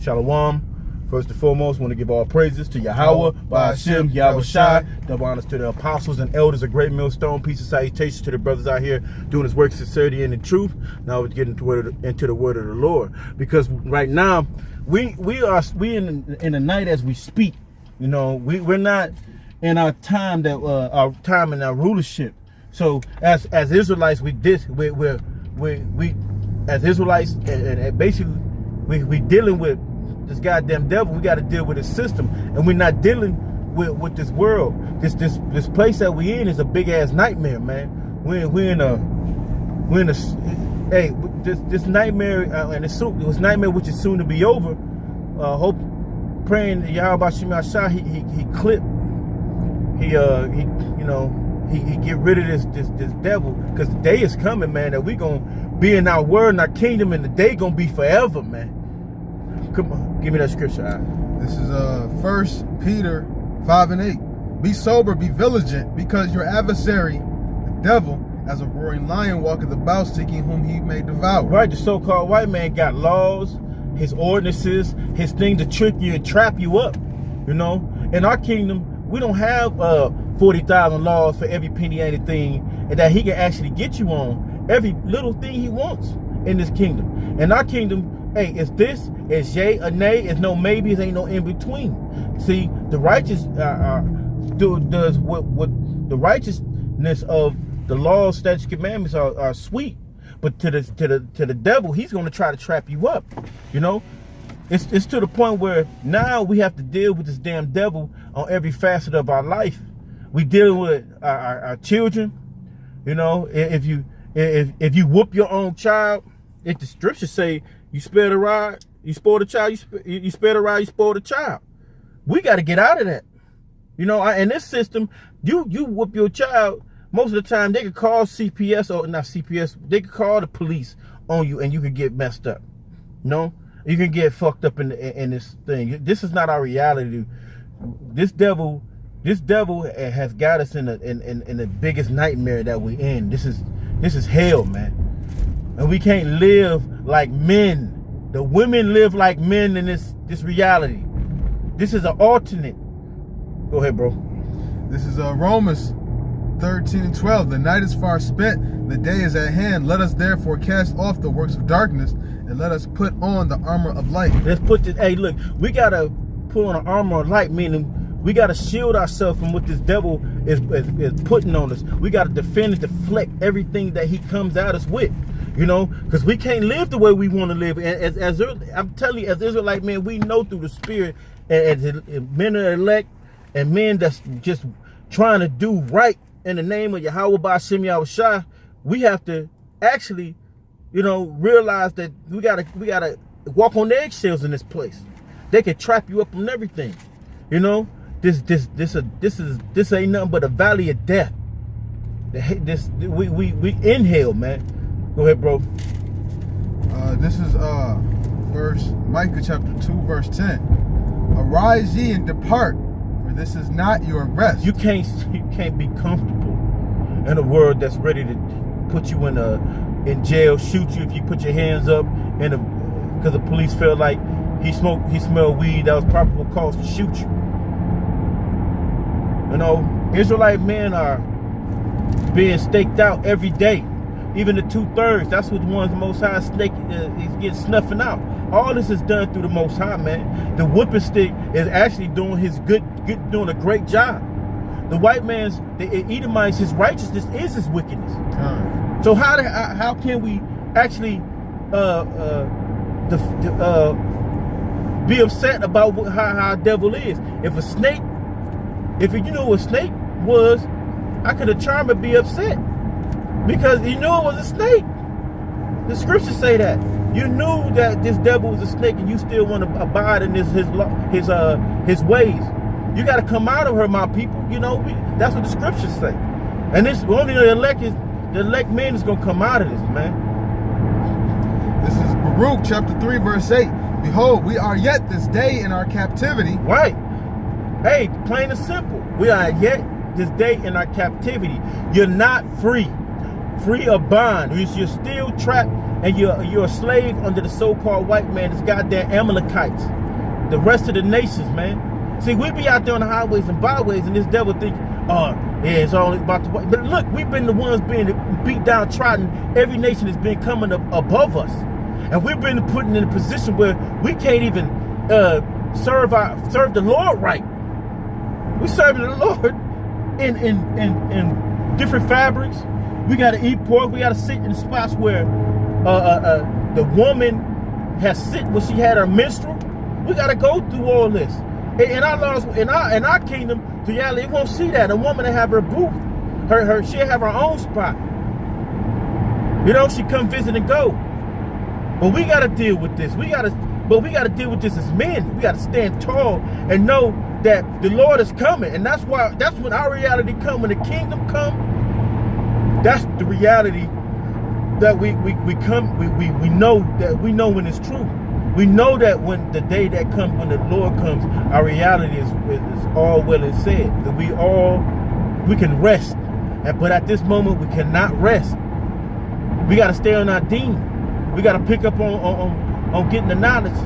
Shalom. First and foremost, want to give all praises to Yahweh, Ba'ashem, Yahushai. Double honors to the apostles and elders of Great Millstone. Peace and salutations to the brothers out here doing this work, sincerity, and in truth. Now we're getting into the word of the Lord, because right now we in the night as we speak. You know, we're not in our time that our time in our rulership. So as Israelites, we as Israelites, and basically we dealing with this goddamn devil. We got to deal with his system, and we're not dealing with this world. This place that we in is a big ass nightmare, man. We're in a hey, this nightmare, and it was nightmare which is soon to be over. Hope, praying Yahweh Shah, he clipped, he get rid of this devil, because the day is coming, man, that we gonna be in our word and our kingdom, and the day gonna be forever, man. Come on, give me that scripture. This is 1 Peter 5:8. Be sober, be vigilant, because your adversary, the devil, as a roaring lion, walketh about, seeking whom he may devour. Right, the so-called white man got laws, his ordinances, his thing to trick you and trap you up. You know, in our kingdom, we don't have 40,000 laws for every penny anything, and that he can actually get you on every little thing he wants in this kingdom. In our kingdom, hey, it's this, it's yay or nay, it's no maybes, ain't no in between. See, the righteous does what the righteousness of the laws, statutes, commandments are sweet, but to the devil, he's going to try to trap you up. You know, it's to the point where now we have to deal with this damn devil on every facet of our life. We deal with our children. You know, if you whoop your own child, if the scriptures say you spare the rod, you spoil the child, you spare the rod, you spoil the child. We got to get out of that. You know, in this system, you whoop your child, most of the time they could call CPS, or not CPS, they could call the police on you, and you could get messed up. You know, you can get fucked up in this thing. This is not our reality. This devil has got us in the biggest nightmare that we in. This is hell, man. And we can't live like men. The women live like men in this reality. This is an alternate. Go ahead, bro. This is Romans 13:12. The night is far spent, the day is at hand. Let us therefore cast off the works of darkness, and let us put on the armor of light. Let's put this. Hey, look, we gotta put on an armor of light, meaning we gotta shield ourselves from what this devil is putting on us. We gotta defend and deflect everything that he comes at us with. You know, because we can't live the way we want to live. And as I'm telling you, as Israelite men, we know through the Spirit, as men are elect and men that's just trying to do right in the name of Yahweh Ba'ashem Yahushai, we have to actually, you know, realize that we gotta walk on the eggshells in this place. They can trap you up on everything. You know, this ain't nothing but a valley of death. We inhale, man. Go ahead, bro. This is Micah chapter 2, verse 10. Arise ye and depart, for this is not your rest. You can't be comfortable in a world that's ready to put you in jail, shoot you if you put your hands up, because the police felt like he smelled weed that was probable cause to shoot you. You know, Israelite men are being staked out every day. Even the 2/3, that's what the ones the Most High snake is getting snuffing out. All this is done through the Most High, man. The whipping stick is actually doing doing a great job. The white man's, the Edomites, his righteousness is his wickedness. So how can we actually be upset about how a devil is? If you know what a snake was, I could have charmed and be upset. Because you knew it was a snake. The scriptures say that. You knew that this devil was a snake, and you still want to abide in his ways. You got to come out of her, my people. You know, that's what the scriptures say. And this only the elect men is gonna come out of this, man. This is Baruch chapter 3, verse 8. Behold, we are yet this day in our captivity. Right. Hey, plain and simple. We are yet this day in our captivity. You're not free. Free or bond. You're still trapped and you're a slave under the so-called white man, this goddamn Amalekites, the rest of the nations, man. See, we be out there on the highways and byways, and this devil think, oh, yeah, it's only about the white. But look, we've been the ones being beat down, trodden. Every nation has been coming up above us, and we've been put in a position where we can't even serve the Lord right. We serving the Lord in different fabrics. We got to eat pork. We got to sit in spots where the woman has sit when she had her menstrual. We got to go through all this. In our laws, in our kingdom, the reality, it won't see that. A woman will have her booth, she'll have her own spot. You know, she come visit and go. But we got to deal with this. We got to deal with this as men. We got to stand tall and know that the Lord is coming, and that's when our reality come. When the kingdom come, that's the reality that we know when it's true. We know that when the day that comes, when the Lord comes, our reality is all well and said. That we can rest. But at this moment, we cannot rest. We got to stay on our deen. We got to pick up on getting the knowledge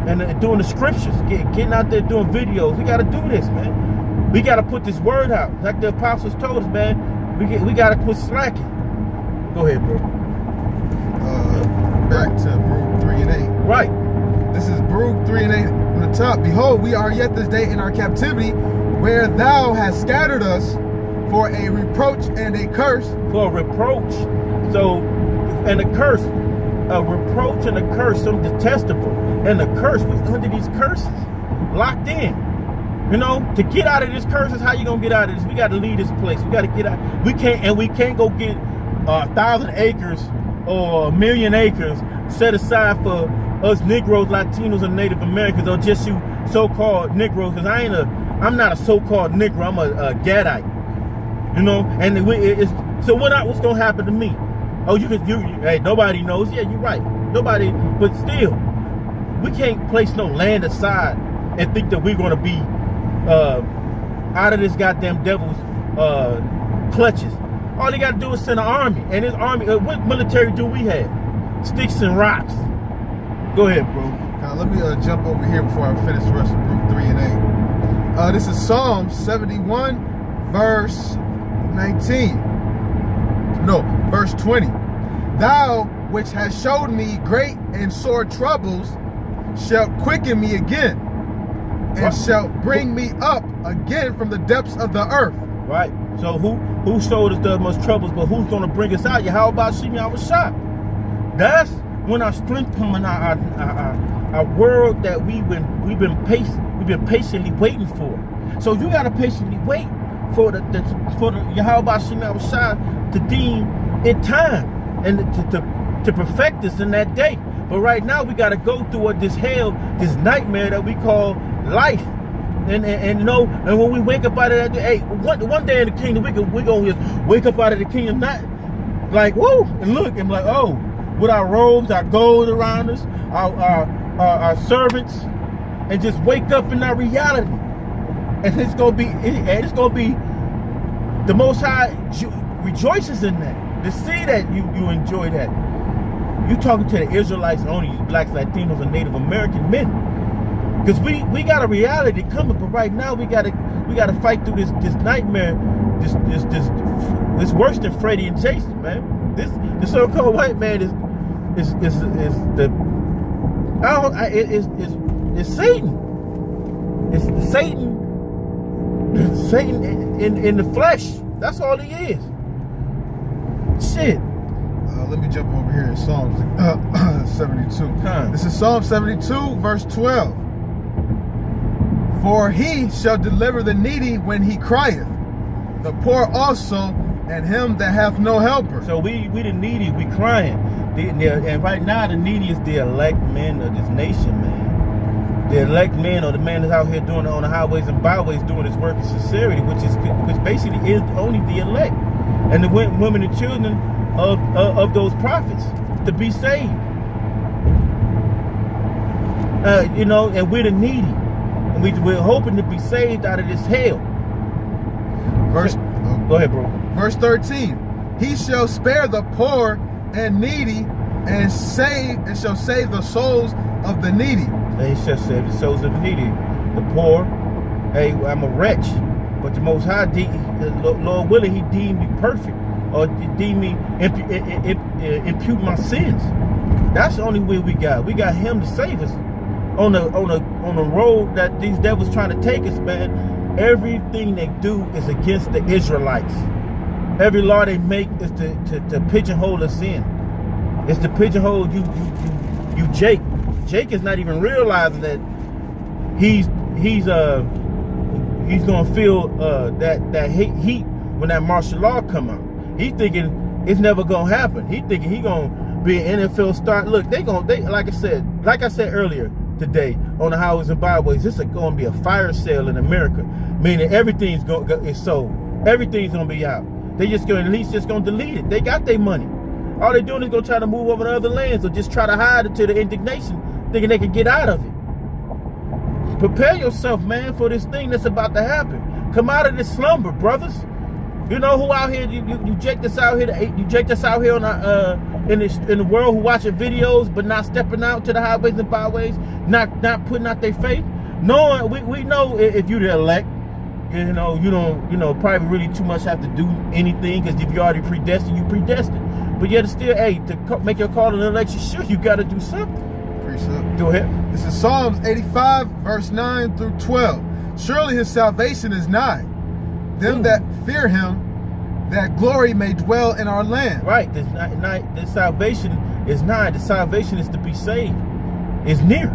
and doing the scriptures. Getting out there doing videos. We got to do this, man. We got to put this word out. Like the apostles told us, man. We got to quit slacking. Go ahead, bro. Back to Baruch 3 and 8. Right. This is Baruch 3 and 8 on the top. Behold, we are yet this day in our captivity, where thou hast scattered us for a reproach and a curse. For a reproach. So, and a curse. A reproach and a curse, something detestable. And a curse, we under these curses. Locked in. You know, to get out of this curse is how you gonna get out of this. We gotta leave this place. We gotta get out. We can't go get 1,000 acres or 1,000,000 acres set aside for us Negroes, Latinos, and Native Americans, or just you so-called Negroes, because I'm not a so-called Negro, I'm a Gadite. You know, and so what's gonna happen to me? Oh, hey, nobody knows. Yeah, you're right. Nobody, but still, we can't place no land aside and think that we're gonna be out of this goddamn devil's clutches. All they gotta do is send an army, and this army, what military do we have? Sticks and rocks. Go ahead, bro. Now let me jump over here before I finish the rest of Baruch 3 and 8. This is Psalm 71, verse 19. No, verse 20. Thou which hast showed me great and sore troubles shalt quicken me again, and shalt bring me up again from the depths of the earth. Right. So who showed us the most troubles, but who's gonna bring us out? How about Shimi? I was shot. That's when our strength coming out, our world that we've been patiently waiting for. So you gotta patiently wait for the Yahweh Shema Shai to deem it time and to perfect us in that day. But right now we gotta go through this hell, this nightmare that we call life. And when we wake up out of that, hey, one day in the kingdom, we gonna just wake up out of the kingdom, not like whoa, and look and be like, oh, with our robes, our gold around us, our servants, and just wake up in our reality. And it's gonna be the Most High rejoices in that. To see that you enjoy that. You talking to the Israelites only, blacks, Latinos, and Native American men. Because we got a reality coming, but right now we gotta fight through this nightmare. This worse than Freddy and Jason, man. The so-called white man is Satan. It's Satan. Satan in the flesh. That's all he is. Shit. Let me jump over here in Psalms 72. This is Psalm 72, verse 12. For he shall deliver the needy when he crieth, the poor also, and him that hath no helper. So we the needy, we crying. And right now the needy is the elect men of this nation, man. The elect men, or the man that's out here doing it on the highways and byways, doing his work in sincerity, which basically is only the elect. And the women and children of those prophets to be saved. And we're the needy. And we're hoping to be saved out of this hell. Go ahead, bro. Verse 13. He shall spare the poor and needy and shall save the souls of the needy. And he shall save the souls of the needy, the poor. Hey, I'm a wretch, but the Most High, Lord willing, He deemed me perfect, or deemed me impute my sins. That's the only way we got. We got Him to save us on the road that these devils trying to take us, man. Everything they do is against the Israelites. Every law they make is to pigeonhole us in. It's to pigeonhole you Jake. Jake is not even realizing that he's gonna feel that heat when that martial law come out. He's thinking it's never gonna happen. He thinking he gonna be an NFL star. Look, they like I said earlier today on the highways and byways, this is gonna be a fire sale in America, meaning everything's is sold. Everything's gonna be out. They just gonna delete it. They got their money. All they're doing is gonna try to move over to other lands or just try to hide it to the indignation, thinking they can get out of it. Prepare yourself, man, for this thing that's about to happen. Come out of this slumber, brothers. You know who out here? You jake us out here. You jake us out here on in the world who watching videos but not stepping out to the highways and byways, not putting out their faith. Knowing we know if you're the elect, you don't probably really too much have to do anything, because if you're already predestined, you predestined. But yet still, hey, to make your call to the election, sure, you got to do something. Precept. Go ahead. This is Psalms 85, verse 9 through 12. Surely His salvation is nigh. Them that fear Him, that glory may dwell in our land. Right. The salvation is nigh. The salvation is to be saved. It's near.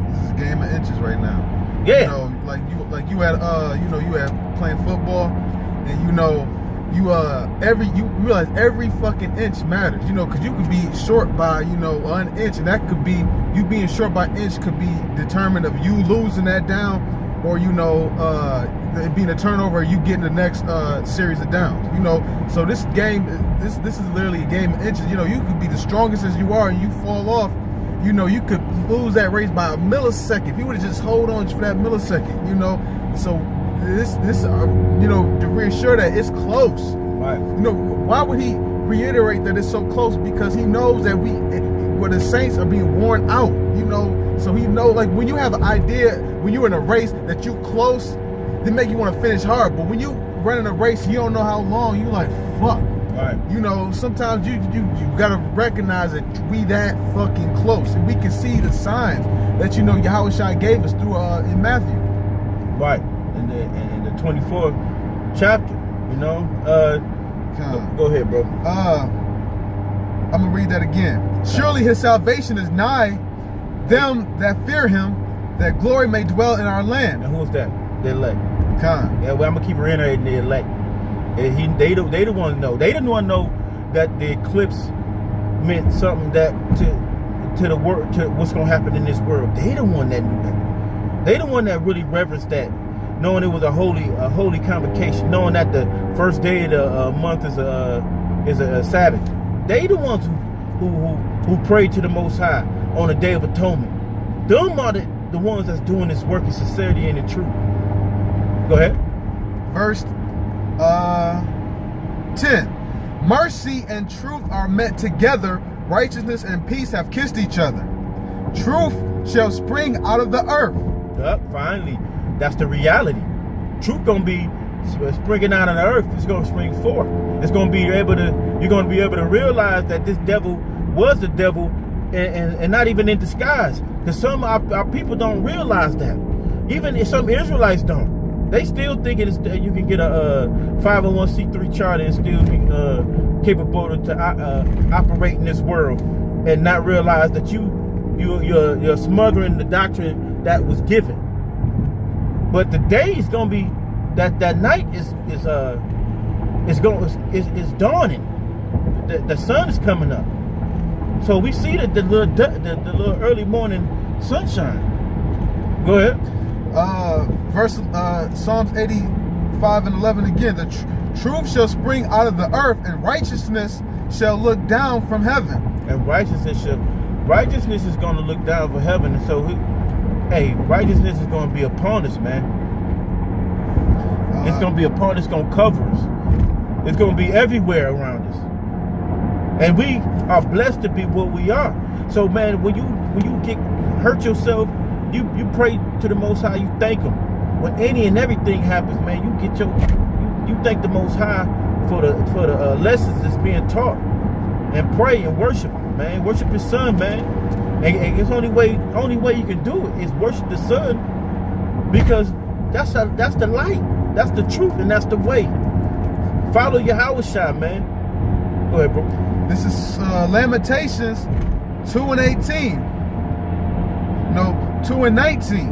This is a game of inches right now. Yeah. You know, like you had playing football, and you realize every fucking inch matters. Because you could be short by an inch, and that could be you being short by an inch could be determined of you losing that down, or it being a turnover, you getting the next series of downs. So this game, this is literally a game of inches. You could be the strongest as you are, and you fall off. You could lose that race by a millisecond. If you would have just hold on for that millisecond, So this to reassure that it's close. Right. Why would He reiterate that it's so close? Because He knows that the saints are being worn out. So He knows, like, when you have an idea, when you're in a race that you close, they make you want to finish hard. But when you running a race, you don't know how long. You like, fuck. Right. Sometimes you gotta recognize that we that fucking close, and we can see the signs that Yahweh Shai gave us through in Matthew. Right. In the 24th chapter. Go ahead, bro. I'm gonna read that again. Surely His salvation is nigh them that fear Him, that glory may dwell in our land. And who's that? The elect. Yeah, well, I'm gonna keep reiterating the elect. And they the one know. They the one know that the eclipse meant something that to the world, to what's gonna happen in this world. They the one that knew that. They the one that really reverenced that, knowing it was a holy convocation, knowing that the first day of the month is a Sabbath. They the ones who prayed to the Most High on the Day of Atonement. Them are the ones that's doing this work in sincerity and in truth. Go ahead. Verse 10. Mercy and truth are met together. Righteousness and peace have kissed each other. Truth shall spring out of the earth. Finally, that's the reality. Truth gonna be springing out of the earth. It's gonna spring forth. It's gonna be you're gonna be able to realize that this devil was the devil, and not even in disguise. Because some of our people don't realize that. Even if some Israelites don't. They still think you can get a 501c3 charter and still be capable to operate in this world, and not realize that you're smothering the doctrine that was given. But the day is gonna be that night is dawning. The sun is coming up. So we see that the little early morning sunshine. Go ahead. Psalms 85 and 11 again. The truth shall spring out of the earth, and righteousness shall look down from heaven. And righteousness is going to look down from heaven. And so, righteousness is going to be upon us, man. It's going to be upon us. It's going to cover us. It's going to be everywhere around us. And we are blessed to be what we are. So man, when you get hurt yourself, you pray to the Most High, you thank him. When any and everything happens, man, you thank the Most High for the lessons that's being taught, and pray and worship, man. Worship his son, man. And it's only way you can do it is worship the son, because that's the light, that's the truth, and that's the way. Follow Yahweh Shai, man. Go ahead, bro. This is Lamentations 2:18. No, 2:19.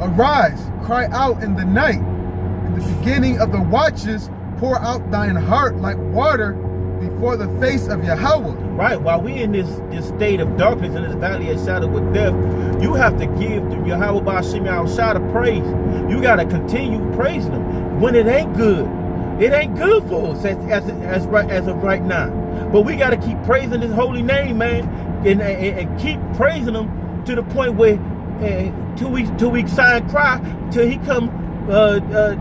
Arise, cry out in the night. In the beginning of the watches, pour out thine heart like water before the face of Yahweh. Right, while we in this state of darkness, in this valley of shadow with death, you have to give to Yahweh Ba'ashem Yahushua the praise. You got to continue praising him when it ain't good. It ain't good for us as of right now. But we got to keep praising his holy name, man, and keep praising him to the point where till we sign cry till he come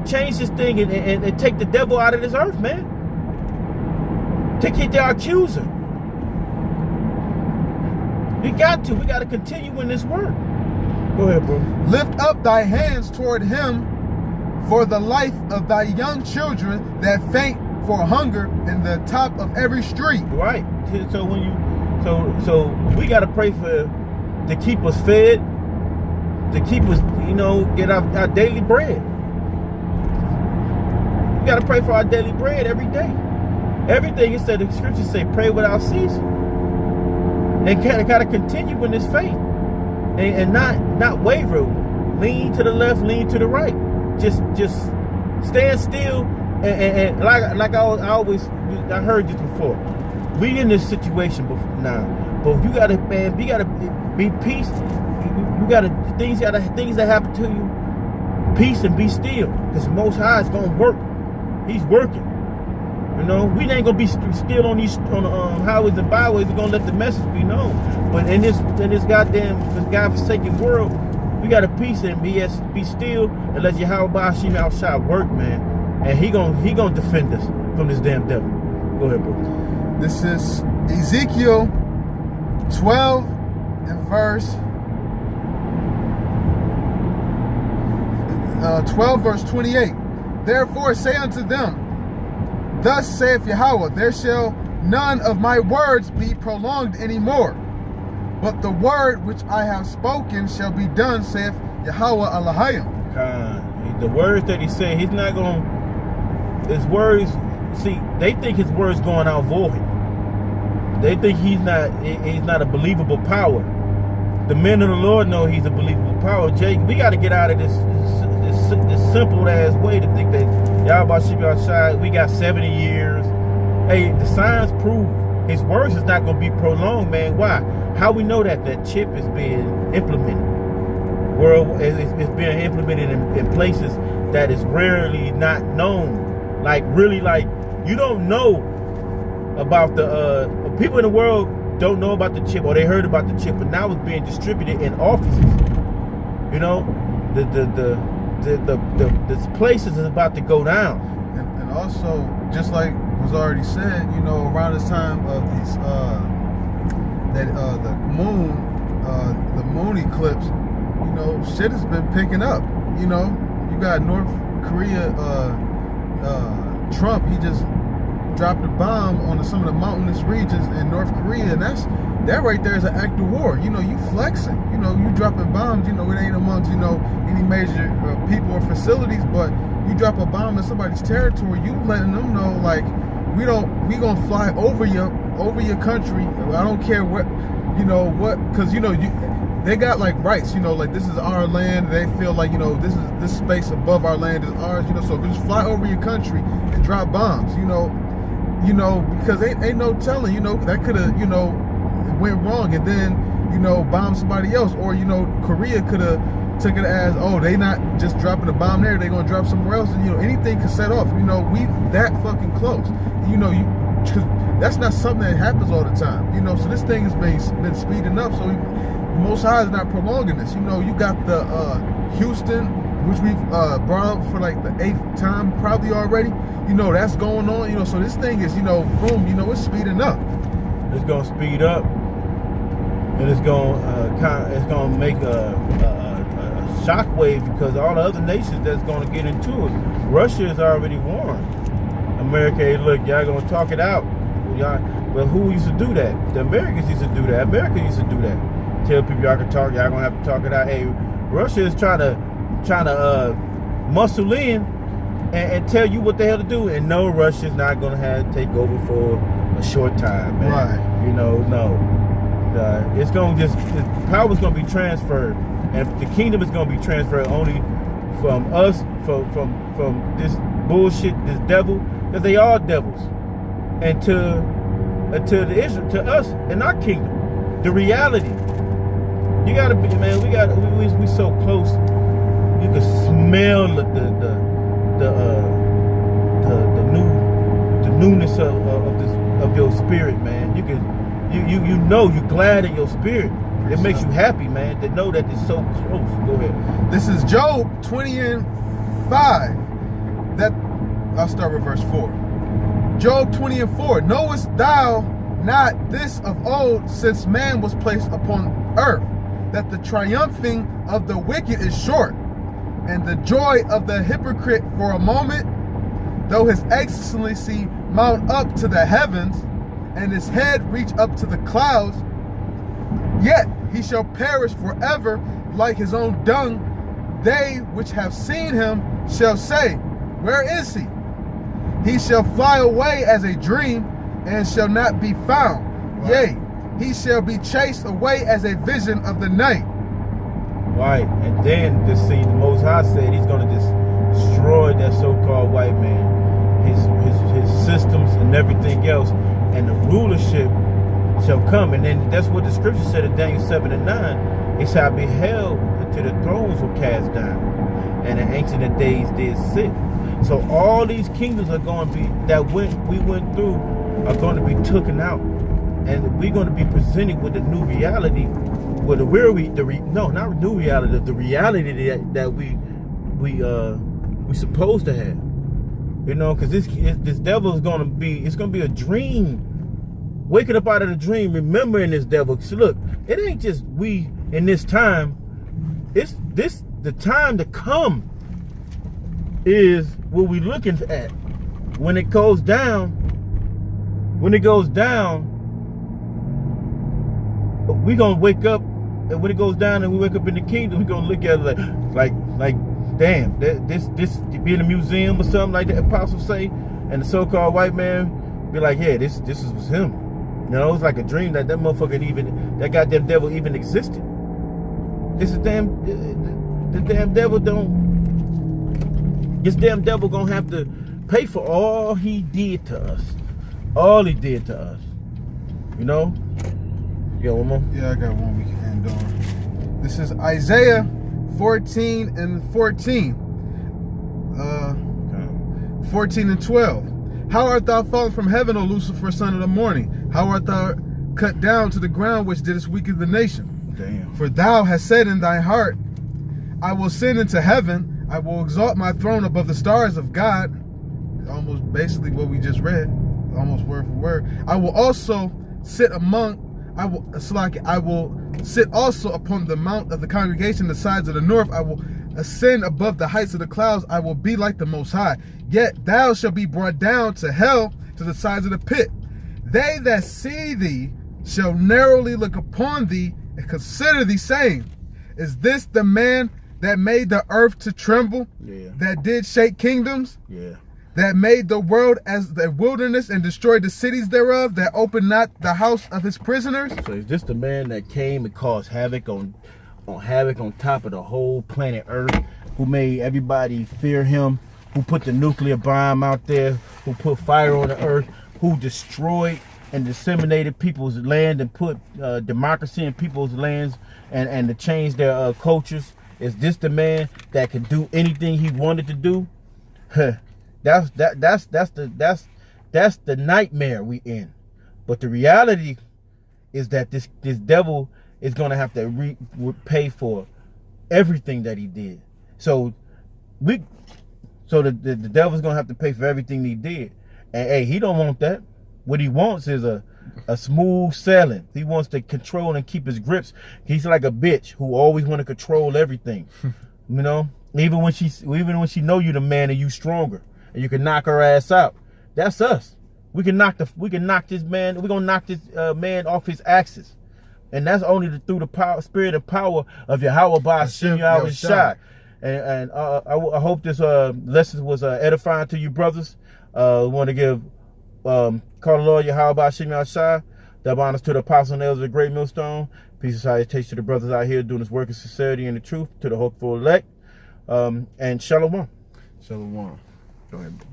change this thing and take the devil out of this earth, man. To get our accuser. We got to continue in this work. Go ahead, bro. Lift up thy hands toward him for the life of thy young children that faint for hunger in the top of every street. Right. So when so we got to pray to keep us fed, to keep us, get our daily bread. We got to pray for our daily bread every day. Everything it said, the scriptures say, pray without ceasing. And got to continue in this faith, and not waver, lean to the left, lean to the right. Just stand still, and like I heard this before. We in this situation now, but you gotta be peace. You gotta things that happen to you, peace and be still, because the Most High is gonna work. He's working. We ain't gonna be still on the highways and byways. We're gonna let the message be known. But in this God-forsaken world, we gotta peace and be still and let Yahweh Ba'ashem Yahushua work, man. And he gonna defend us from this damn devil. Go ahead, bro. This is Ezekiel 12 and verse 12, verse 28. Therefore say unto them, thus saith Yahweh, there shall none of my words be prolonged any more, but the word which I have spoken shall be done, saith Yahweh Elohim. The words that he said, he's not going to, his words, see, they think his words going out void. They think he's not a believable power. The men of the Lord know he's a believable power. Jake, we got to get out of this simple ass way to think that Yahweh Ba'ashem Yahushua, we got 70 years. Hey, the signs prove his words is not going to be prolonged, man. Why? How we know that chip is being implemented? It's being implemented in places that is rarely not known. Like really, like you don't know about the people in the world don't know about the chip, or they heard about the chip, but now it's being distributed in offices. The places is about to go down. And also, just like was already said, around this time of these the moon eclipse, shit has been picking up. You got North Korea, Trump, he just dropped a bomb on some of the mountainous regions in North Korea, and that right there is an act of war. You flexing. You dropping bombs. It ain't amongst any major people or facilities, but you drop a bomb in somebody's territory, you letting them know like we gonna fly over your country. I don't care what because they got like rights. Like this is our land. They feel like this space above our land is ours. So just fly over your country and drop bombs. Because ain't no telling, that could have, went wrong and then, bomb somebody else. Or, Korea could have took it as, oh, they not just dropping a bomb there, they gonna drop somewhere else. And, anything could set off. We that fucking close. Cause that's not something that happens all the time. So this thing has been speeding up. So the Most High is not prolonging this. You got the Houston, which we've brought up for like the 8th time probably already. That's going on. So this thing is, boom, it's speeding up. It's gonna speed up, and it's gonna make a shockwave because all the other nations that's gonna get into it. Russia is already warned. America, hey, look, y'all gonna talk it out. But who used to do that? The Americans used to do that. America used to do that. Tell people y'all can talk, y'all gonna have to talk it out. Hey, Russia is trying to muscle in and tell you what the hell to do. And no, Russia's not gonna have to take over for a short time, man. Right. You know, no. It's gonna the power's gonna be transferred, and the kingdom is gonna be transferred only from us, from this bullshit, this devil, because they are devils, and to Israel, to us in our kingdom. The reality. You gotta be, man. We so close. You can smell the newness of your spirit, man. You know you're glad in your spirit. It makes you happy, man, to know that it's so close. Go ahead. This is Job 20:5. I'll start with verse 4. Job 20:4. Knowest thou not this of old, since man was placed upon earth, that the triumphing of the wicked is short, and the joy of the hypocrite for a moment? Though his excellency mount up to the heavens, and his head reach up to the clouds, yet he shall perish forever like his own dung. They which have seen him shall say, where is he? He shall fly away as a dream, and shall not be found. Right. Yea, he shall be chased away as a vision of the night. Right, and then the Most High said he's going to destroy that so-called white man, his systems and everything else, and the rulership shall come. And then that's what the scripture said in Daniel 7:9. It shall be held until the thrones were cast down, and the ancient of days did sit. So all these kingdoms are going to be we went through are going to be taken out, and we're going to be presented with a new reality, with the reality that we supposed to have. You know, because this devil is going to be, it's going to be a dream. Waking up out of the dream, remembering this devil. So look, it ain't just we in this time. It's the time to come is what we're looking at. When it goes down, we're gonna wake up, and when it goes down and we wake up in the kingdom, we're gonna look at it like damn, this be in a museum or something like the apostles say, and the so-called white man be like, yeah, this was him. You know, it's like a dream that motherfucker that goddamn devil even existed. This damn devil this damn devil gonna have to pay for all he did to us. All he did to us. You know? You got one more? Yeah, I got one we can end on. This is Isaiah 14:14. 14 and 12. How art thou fallen from heaven, O Lucifer, son of the morning? How art thou cut down to the ground, which didst weaken the nation? Damn. For thou hast said in thy heart, I will ascend into heaven, I will exalt my throne above the stars of God. Almost basically what we just read, almost word for word. I will sit also upon the mount of the congregation, the sides of the north. I will ascend above the heights of the clouds. I will be like the Most High. Yet thou shalt be brought down to hell, to the sides of the pit. They that see thee shall narrowly look upon thee and consider thee, saying, is this the man that made the earth to tremble? Yeah. That did shake kingdoms? Yeah. That made the world as the wilderness and destroyed the cities thereof, that opened not the house of his prisoners? So is this the man that came and caused havoc on top of the whole planet Earth, who made everybody fear him, who put the nuclear bomb out there, who put fire on the earth, who destroyed and disseminated people's land and put democracy in people's lands and to change their cultures? Is this the man that can do anything he wanted to do? That's the nightmare we in. But the reality is that this devil is going to have to pay for everything that he did. So the devil's going to have to pay for everything he did. And hey, he don't want that. What he wants is a a smooth sailing. He wants to control and keep his grips. He's like a bitch who always want to control everything. You know, even when she know you the man and you stronger and you can knock her ass out. That's us. We can knock this man. We're gonna knock this man off his axis, and that's only through the spirit and power of Yahweh Ba'ashem Yahweh Shai. And I hope this lesson was edifying to you, brothers. Want to give call the Lord Yahweh Ba'ashem Yahweh Shai. Double honors to the apostles and elders of the great millstone. Peace and salutations to the brothers out here doing this work of sincerity and the truth. To the hopeful elect. And shalom. Shalom. Go ahead.